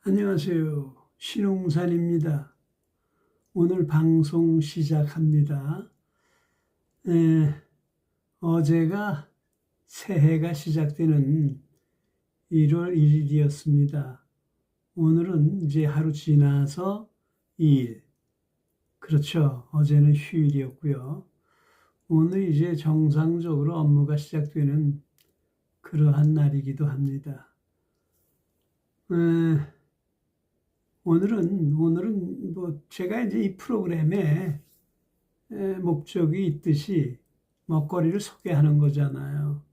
안녕하세요. 신홍산입니다. 오늘 방송 시작합니다. 어제가 새해가 시작되는 1월 1일이었습니다. 오늘은 이제 하루 지나서 2일. 그렇죠. 어제는 휴일이었고요. 오늘 이제 정상적으로 업무가 시작되는 그러한 날이기도 합니다. 오늘은 뭐 제가 이제 이 프로그램에 목적이 있듯이 먹거리를 소개하는 거잖아요.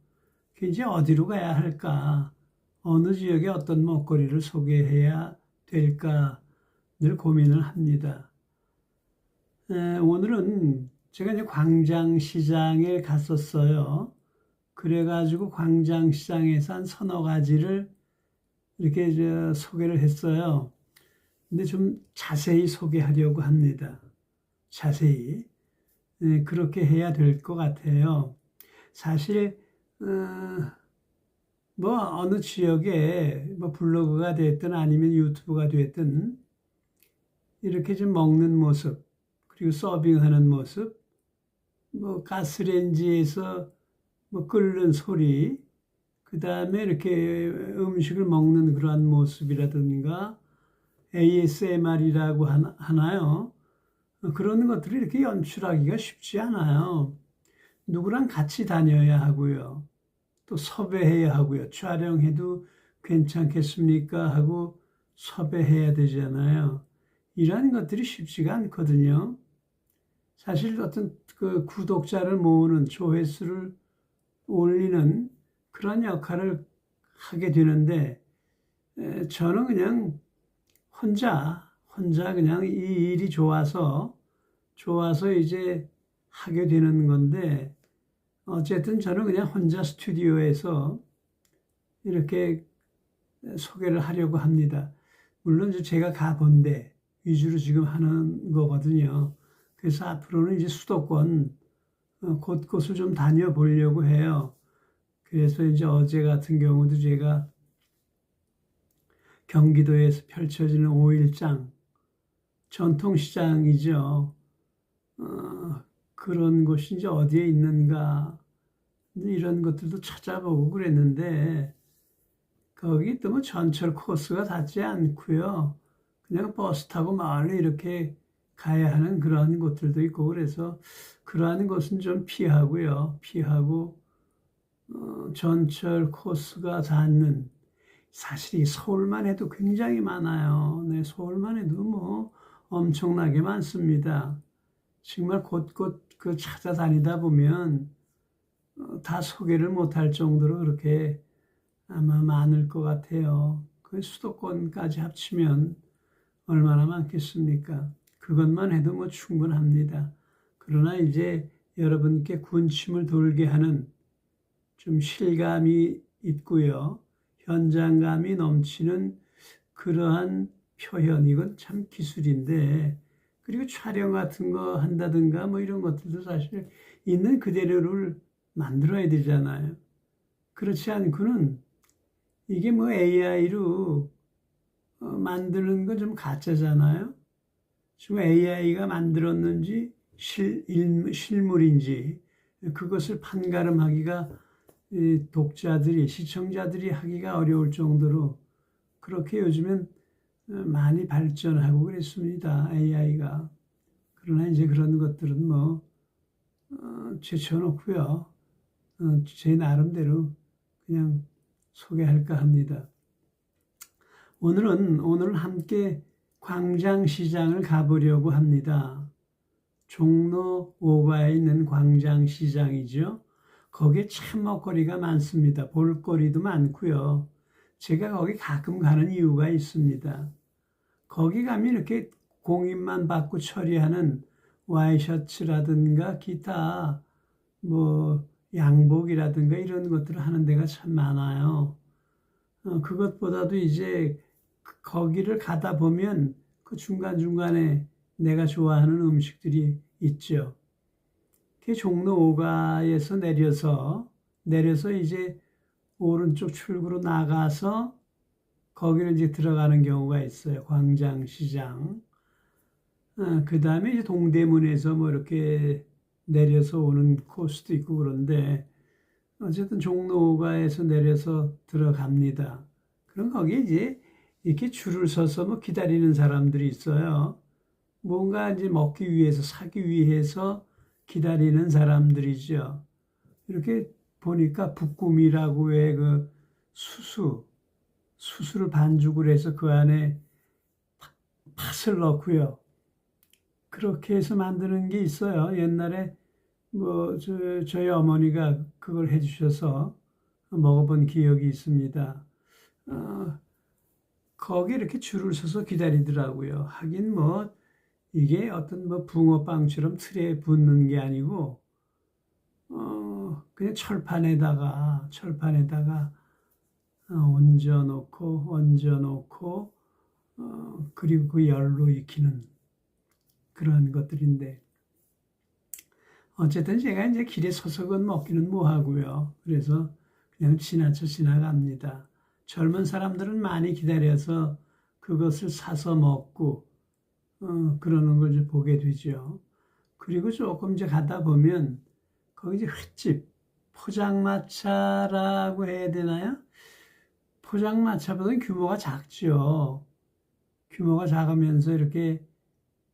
그 이제 어디로 가야 할까? 어느 지역에 어떤 먹거리를 소개해야 될까? 늘 고민을 합니다. 오늘은 제가 이제 광장시장에 갔었어요. 그래가지고 광장시장에서 한 서너 가지를 이렇게 소개를 했어요. 근데 좀 자세히 소개하려고 합니다. 자세히. 그렇게 해야 될 것 같아요. 사실, 뭐, 어느 지역에 뭐 블로그가 됐든 아니면 유튜브가 됐든 이렇게 좀 먹는 모습, 그리고 서빙하는 모습, 뭐, 가스레인지에서 뭐 끓는 소리, 그 다음에 이렇게 음식을 먹는 그러한 모습이라든가 ASMR이라고 하나요? 그런 것들을 이렇게 연출하기가 쉽지 않아요. 누구랑 같이 다녀야 하고요. 또 섭외해야 하고요. 촬영해도 괜찮겠습니까? 하고 섭외해야 되잖아요. 이러한 것들이 쉽지가 않거든요. 사실 어떤 그 구독자를 모으는 조회수를 올리는 그런 역할을 하게 되는데 저는 그냥 혼자 그냥 이 일이 좋아서 이제 하게 되는 건데 어쨌든 저는 그냥 혼자 스튜디오에서 이렇게 소개를 하려고 합니다. 물론 제가 가본데 위주로 지금 하는 거거든요. 그래서 앞으로는 이제 수도권 곳곳을 좀 다녀보려고 해요. 그래서 이제 어제 같은 경우도 제가 경기도에서 펼쳐지는 5일장 전통시장이죠. 그런 곳이 이제 어디에 있는가 이런 것들도 찾아보고 그랬는데 거기 또 뭐 전철 코스가 닿지 않고요. 그냥 버스 타고 멀리 이렇게 가야 하는 그런 곳들도 있고 그래서 그러한 곳은 좀 피하고요. 피하고 전철 코스가 닿는 사실 이 서울만 해도 굉장히 많아요. 네, 서울만 해도 뭐 엄청나게 많습니다. 정말 곳곳 그 찾아다니다 보면 다 소개를 못할 정도로 그렇게 아마 많을 것 같아요. 그 수도권까지 합치면 얼마나 많겠습니까? 그것만 해도 뭐 충분합니다. 그러나 이제 여러분께 군침을 돌게 하는 좀 실감이 있고요. 현장감이 넘치는 그러한 표현, 이건 참 기술인데, 그리고 촬영 같은 거 한다든가 뭐 이런 것들도 사실 있는 그대로를 만들어야 되잖아요. 그렇지 않고는 이게 뭐 AI로 만드는 건 좀 가짜잖아요. 지금 AI가 만들었는지 실물인지 그것을 판가름하기가 독자들이, 시청자들이 하기가 어려울 정도로 그렇게 요즘엔 많이 발전하고 그랬습니다. AI가. 그러나 이제 그런 것들은 뭐, 제쳐놓고요. 제 나름대로 그냥 소개할까 합니다. 오늘은 함께 광장시장을 가보려고 합니다. 종로 5가에 있는 광장시장이죠. 거기에 참 먹거리가 많습니다. 볼거리도 많고요. 제가 거기 가끔 가는 이유가 있습니다. 거기 가면 이렇게 공인만 받고 처리하는 와이셔츠라든가 기타 뭐 양복이라든가 이런 것들을 하는 데가 참 많아요. 그것보다도 이제 거기를 가다 보면 그 중간중간에 내가 좋아하는 음식들이 있죠. 그 종로 5가에서 내려서 이제 오른쪽 출구로 나가서 거기를 이제 들어가는 경우가 있어요. 광장시장. 그 다음에 이제 동대문에서 뭐 이렇게 내려서 오는 코스도 있고 그런데 어쨌든 종로가에서 내려서 들어갑니다. 그럼 거기에 이제 이렇게 줄을 서서 뭐 기다리는 사람들이 있어요. 뭔가 이제 먹기 위해서, 사기 위해서 기다리는 사람들이죠. 이렇게 보니까 북구미라고 왜 그 수수를 반죽을 해서 그 안에 팥을 넣고요. 그렇게 해서 만드는 게 있어요. 옛날에 뭐 저희 어머니가 그걸 해주셔서 먹어본 기억이 있습니다. 거기 이렇게 줄을 서서 기다리더라고요. 하긴 뭐 이게 어떤 뭐 붕어빵처럼 틀에 붙는 게 아니고 그냥 철판에다가 얹어놓고 그리고 그 열로 익히는 그런 것들인데 어쨌든 제가 이제 길에 서서 그건 먹기는 뭐하고요. 그래서 그냥 지나쳐 지나갑니다. 젊은 사람들은 많이 기다려서 그것을 사서 먹고 그러는 걸 이제 보게 되죠. 그리고 조금 이제 가다 보면 거기 이제 횟집 포장마차라고 해야 되나요? 포장마차보다는 규모가 작죠. 규모가 작으면서 이렇게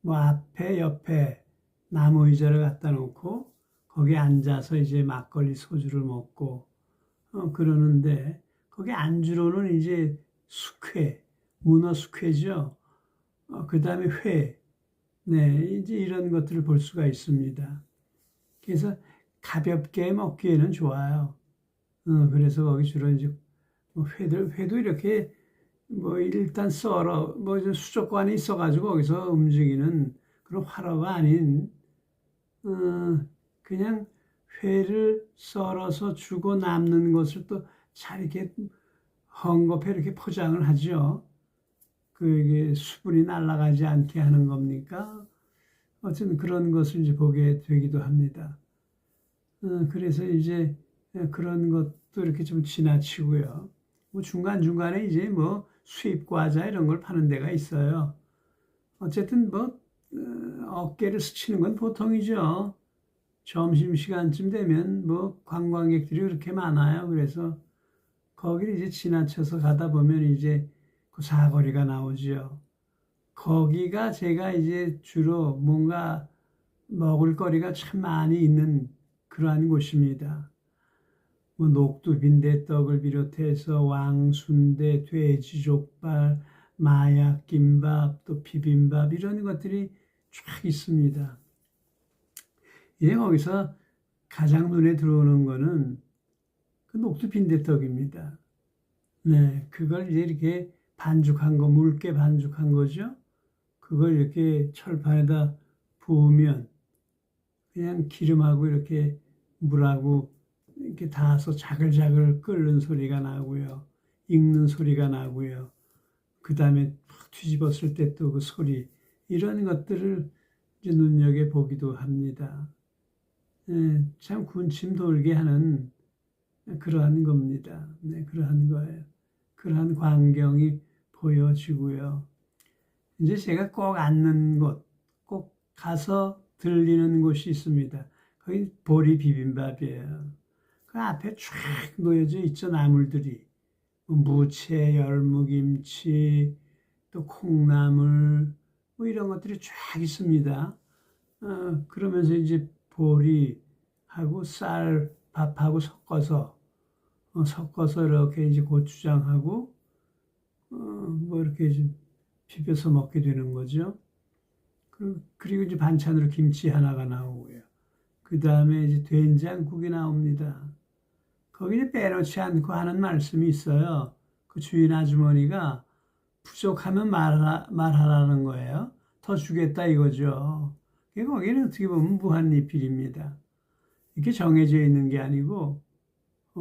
뭐 앞에 옆에 나무 의자를 갖다 놓고 거기 앉아서 이제 막걸리 소주를 먹고 그러는데 거기 안주로는 이제 숙회, 문어 숙회죠. 그 다음에 회, 네, 이제 이런 것들을 볼 수가 있습니다. 그래서 가볍게 먹기에는 좋아요. 그래서 거기 주로 이제 뭐 회도 이렇게 뭐 일단 썰어 뭐 수족관이 있어가지고 거기서 움직이는 그런 활어가 아닌 그냥 회를 썰어서 주고 남는 것을 또 잘 이렇게 헝겊에 이렇게 포장을 하죠. 그게 수분이 날아가지 않게 하는 겁니까? 어쨌든 그런 것을 이제 보게 되기도 합니다. 그래서 이제 그런 것도 이렇게 좀 지나치고요. 뭐 중간중간에 이제 뭐 수입 과자 이런 걸 파는 데가 있어요. 어쨌든 뭐 어깨를 스치는 건 보통이죠. 점심시간쯤 되면 뭐 관광객들이 그렇게 많아요. 그래서 거기를 이제 지나쳐서 가다 보면 이제 그 사거리가 나오죠. 거기가 제가 이제 주로 뭔가 먹을거리가 참 많이 있는 그러한 곳입니다. 뭐 녹두빈대떡을 비롯해서 왕순대, 돼지족발, 마약김밥, 또 비빔밥 이런 것들이 쫙 있습니다. 예, 거기서 가장 눈에 들어오는 거는 그 녹두빈대떡입니다. 네, 그걸 이제 이렇게 반죽한 거, 묽게 반죽한 거죠. 그걸 이렇게 철판에다 부으면 그냥 기름하고 이렇게 물하고 이렇게 닿아서 자글자글 끓는 소리가 나고요. 익는 소리가 나고요. 그 다음에 뒤집었을 때 또 그 소리, 이런 것들을 이제 눈여겨보기도 합니다. 참 군침 돌게 하는 그러한 겁니다. 네, 그러한 거예요. 그러한 광경이 보여지고요. 이제 제가 꼭 앉는 곳, 꼭 가서 들리는 곳이 있습니다. 거기 보리 비빔밥이에요. 그 앞에 쫙 놓여져 있죠, 나물들이. 무채, 열무김치, 또 콩나물, 뭐 이런 것들이 쫙 있습니다. 그러면서 이제 보리하고 쌀, 밥하고 섞어서 이렇게 이제 고추장하고, 뭐 이렇게 좀 비벼서 먹게 되는 거죠. 그리고 이제 반찬으로 김치 하나가 나오고요. 그 다음에 이제 된장국이 나옵니다. 거기는 빼놓지 않고 하는 말씀이 있어요. 그 주인 아주머니가 부족하면 말하라는 거예요. 더 주겠다 이거죠. 거기는 어떻게 보면 무한리필입니다. 이렇게 정해져 있는 게 아니고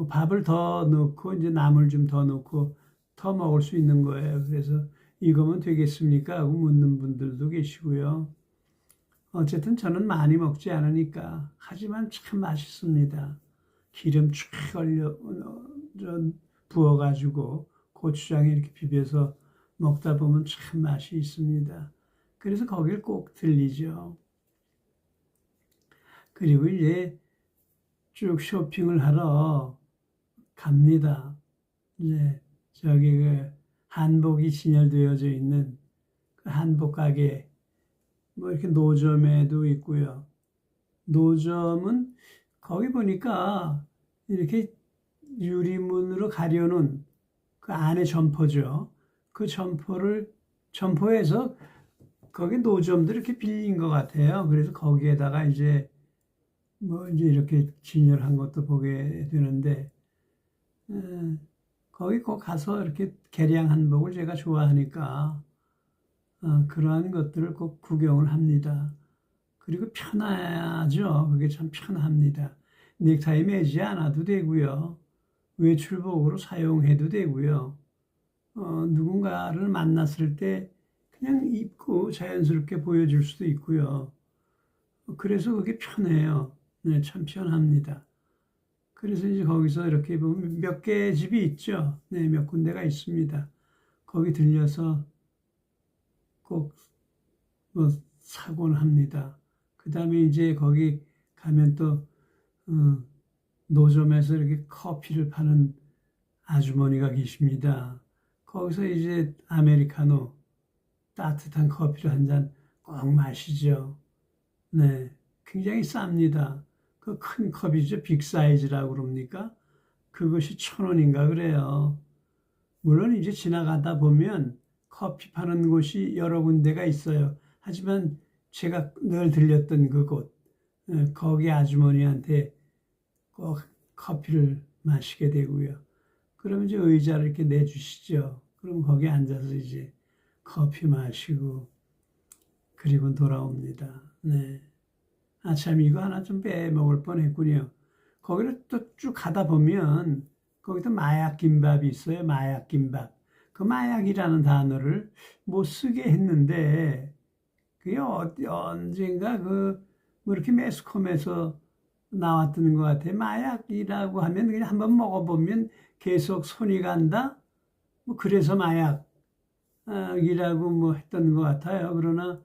밥을 더 넣고 이제 나물 좀 더 넣고 더 먹을 수 있는 거예요. 그래서 이거면 되겠습니까? 하고 묻는 분들도 계시고요. 어쨌든 저는 많이 먹지 않으니까 하지만 참 맛있습니다. 기름 쫙 부어가지고 고추장에 이렇게 비벼서 먹다 보면 참 맛이 있습니다. 그래서 거길 꼭 들리죠. 그리고 이제 쭉 쇼핑을 하러 갑니다. 이제 저기 그 한복이 진열되어져 있는 그 한복 가게, 뭐 이렇게 노점에도 있고요. 노점은 거기 보니까 이렇게 유리문으로 가려놓은 그 안에 점포죠. 그 점포에서 거기 노점들 이렇게 빌린 것 같아요. 그래서 거기에다가 이제 뭐 이제 이렇게 진열한 것도 보게 되는데, 거기 꼭 가서 이렇게 개량 한복을 제가 좋아하니까 그러한 것들을 꼭 구경을 합니다. 그리고 편하죠. 그게 참 편합니다. 넥타이 매지 않아도 되고요. 외출복으로 사용해도 되고요. 누군가를 만났을 때 그냥 입고 자연스럽게 보여줄 수도 있고요. 그래서 그게 편해요. 네, 참 편합니다. 그래서 이제 거기서 이렇게 보면 몇 개 집이 있죠. 네, 몇 군데가 있습니다. 거기 들려서 꼭 뭐 사곤 합니다. 그 다음에 이제 거기 가면 또 노점에서 이렇게 커피를 파는 아주머니가 계십니다. 거기서 이제 아메리카노 따뜻한 커피를 한 잔 꼭 마시죠. 네, 굉장히 쌉니다. 그 큰 컵이죠. 빅 사이즈라고 그럽니까? 그것이 1,000원인가 그래요. 물론 이제 지나가다 보면 커피 파는 곳이 여러 군데가 있어요. 하지만 제가 늘 들렸던 그곳, 거기 아주머니한테 꼭 커피를 마시게 되고요. 그러면 이제 의자를 이렇게 내주시죠. 그럼 거기 앉아서 이제 커피 마시고 그리고 돌아옵니다. 네. 아, 참, 이거 하나 좀 빼먹을 뻔 했군요. 거기를 또 쭉 가다 보면 거기도 마약 김밥이 있어요. 마약 김밥. 그 마약이라는 단어를 못 쓰게 했는데 그게 언젠가 뭐 이렇게 매스컴에서 나왔던 것 같아요. 마약이라고 하면 그냥 한번 먹어보면 계속 손이 간다? 뭐 그래서 마약이라고 뭐 했던 것 같아요. 그러나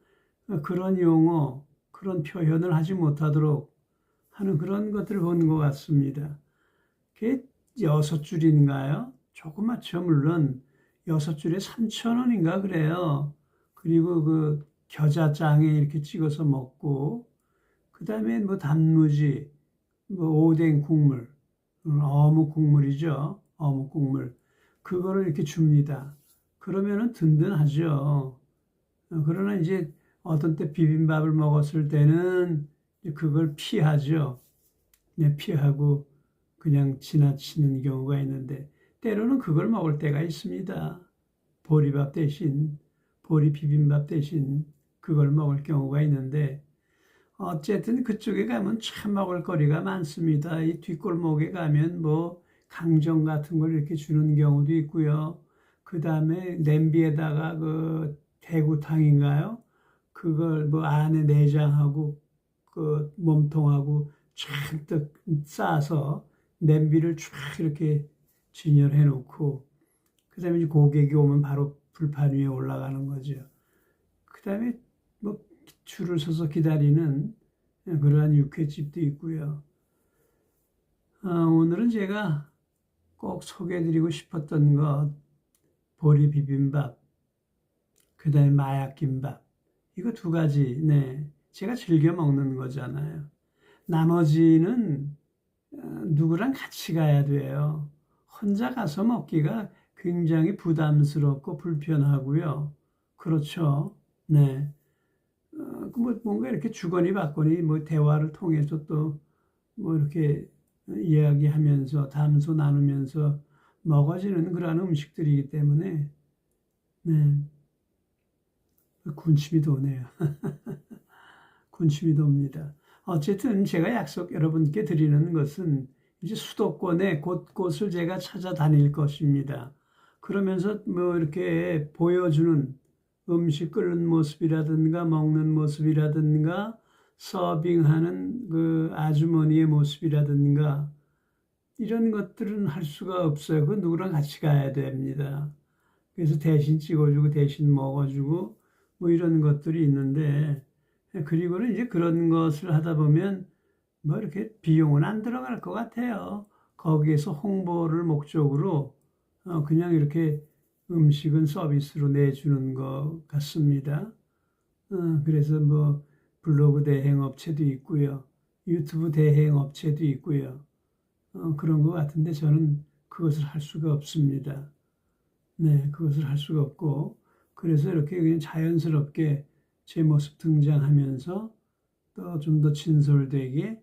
그런 용어, 그런 표현을 하지 못하도록 하는 그런 것들을 본 것 같습니다. 그게 6줄인가요? 조그맣죠, 물론. 6줄에 3,000원인가 그래요. 그리고 그 겨자장에 이렇게 찍어서 먹고, 그 다음에 뭐 단무지, 뭐 오뎅 국물, 어묵 국물이죠. 어묵 국물. 그거를 이렇게 줍니다. 그러면은 든든하죠. 그러나 이제 어떤 때 비빔밥을 먹었을 때는 그걸 피하죠. 네, 피하고 그냥 지나치는 경우가 있는데 때로는 그걸 먹을 때가 있습니다. 보리밥 대신, 보리 비빔밥 대신 그걸 먹을 경우가 있는데 어쨌든 그쪽에 가면 참 먹을 거리가 많습니다. 이 뒷골목에 가면 뭐 강정 같은 걸 이렇게 주는 경우도 있고요. 그 다음에 냄비에다가 그 대구탕인가요? 그걸 뭐 안에 내장하고 그 몸통하고 잔뜩 싸서 냄비를 쫙 이렇게 진열해 놓고 그 다음에 이제 고객이 오면 바로 불판 위에 올라가는 거죠. 그 다음에 뭐 줄을 서서 기다리는 그러한 육회집도 있고요. 오늘은 제가 꼭 소개해드리고 싶었던 것, 보리 비빔밥, 그 다음에 마약김밥, 이거 두 가지, 네, 제가 즐겨 먹는 거잖아요. 나머지는 누구랑 같이 가야 돼요. 혼자 가서 먹기가 굉장히 부담스럽고 불편하고요. 그렇죠. 네. 뭐 뭔가 이렇게 주거니 받거니 뭐 대화를 통해서 또 뭐 이렇게 이야기하면서 담소 나누면서 먹어지는 그런 음식들이기 때문에 네. 군침이 도네요. 군침이 돕니다. 어쨌든 제가 약속 여러분께 드리는 것은 이제 수도권의 곳곳을 제가 찾아다닐 것입니다. 그러면서 뭐 이렇게 보여주는 음식 끓는 모습이라든가 먹는 모습이라든가 서빙하는 그 아주머니의 모습이라든가 이런 것들은 할 수가 없어요. 그 누구랑 같이 가야 됩니다. 그래서 대신 찍어주고 대신 먹어주고 뭐 이런 것들이 있는데 그리고는 이제 그런 것을 하다 보면 뭐 이렇게 비용은 안 들어갈 것 같아요. 거기에서 홍보를 목적으로 그냥 이렇게 음식은 서비스로 내주는 것 같습니다. 그래서 뭐 블로그 대행 업체도 있고요. 유튜브 대행 업체도 있고요. 그런 것 같은데 저는 그것을 할 수가 없습니다. 네, 그것을 할 수가 없고 그래서 이렇게 그냥 자연스럽게 제 모습 등장하면서 또 좀 더 진솔되게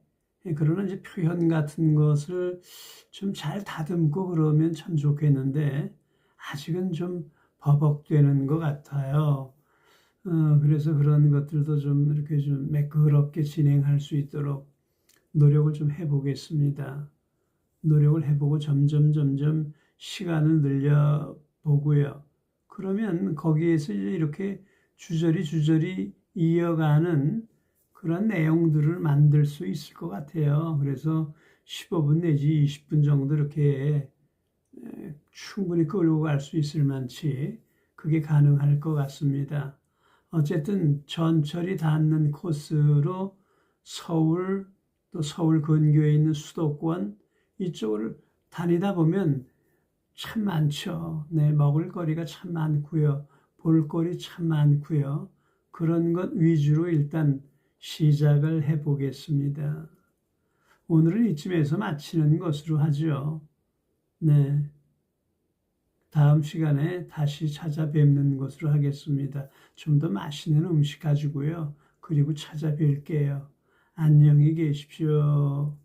그러나 이제 표현 같은 것을 좀 잘 다듬고 그러면 참 좋겠는데 아직은 좀 버벅되는 것 같아요. 그래서 그런 것들도 좀 이렇게 좀 매끄럽게 진행할 수 있도록 노력을 좀 해보겠습니다. 노력을 해보고 점점 시간을 늘려보고요. 그러면 거기에서 이렇게 주저리 이어가는 그런 내용들을 만들 수 있을 것 같아요. 그래서 15분 내지 20분 정도 이렇게 충분히 끌고 갈 수 있을 만치 그게 가능할 것 같습니다. 어쨌든 전철이 닿는 코스로 서울 또 서울 근교에 있는 수도권 이쪽을 다니다 보면 참 많죠. 네, 먹을거리가 참 많고요. 볼거리 참 많고요. 그런 것 위주로 일단 시작을 해보겠습니다. 오늘은 이쯤에서 마치는 것으로 하죠. 네, 다음 시간에 다시 찾아뵙는 것으로 하겠습니다. 좀 더 맛있는 음식 가지고요. 그리고 찾아뵐게요. 안녕히 계십시오.